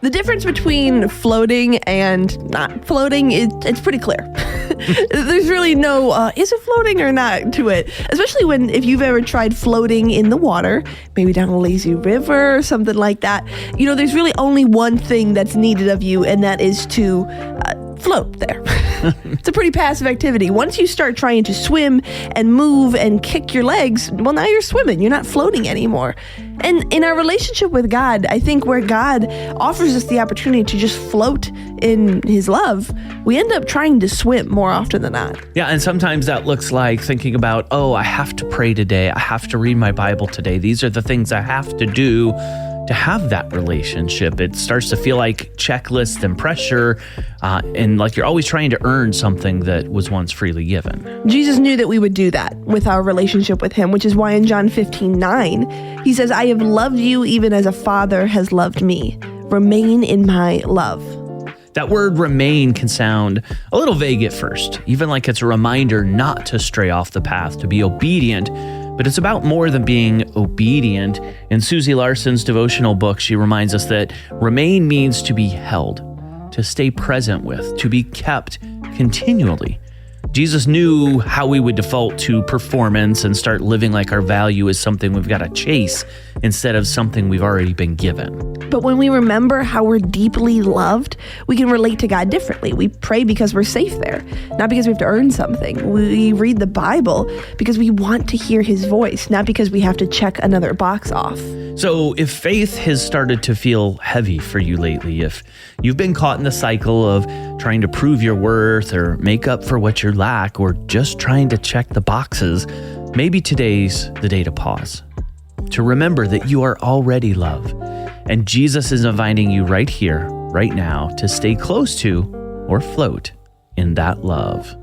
The difference between floating and not floating, it's pretty clear. There's really no, is it floating or not to it? Especially if you've ever tried floating in the water, maybe down a lazy river or something like that. There's really only one thing that's needed of you, and that is to float there. It's a pretty passive activity. Once you start trying to swim and move and kick your legs, well, now you're swimming. You're not floating anymore. And in our relationship with God, I think where God offers us the opportunity to just float in his love, we end up trying to swim more often than not. Yeah, and sometimes that looks like thinking about, I have to pray today. I have to read my Bible today. These are the things I have to do to have that relationship. It starts to feel like checklists and pressure, and like you're always trying to earn something that was once freely given. Jesus knew that we would do that with our relationship with him, which is why in John 15:9, he says, I have loved you even as a father has loved me. Remain in my love. That word remain can sound a little vague at first, even like it's a reminder not to stray off the path, to be obedient. But it's about more than being obedient. In Susie Larson's devotional book, she reminds us that remain means to be held, to stay present with, to be kept continually. Jesus knew how we would default to performance and start living like our value is something we've got to chase instead of something we've already been given. But when we remember how we're deeply loved, we can relate to God differently. We pray because we're safe there, not because we have to earn something. We read the Bible because we want to hear his voice, not because we have to check another box off. So if faith has started to feel heavy for you lately, if you've been caught in the cycle of trying to prove your worth or make up for what you lack, or just trying to check the boxes, maybe today's the day to pause, to remember that you are already loved, and Jesus is inviting you right here, right now, to stay close to or float in that love.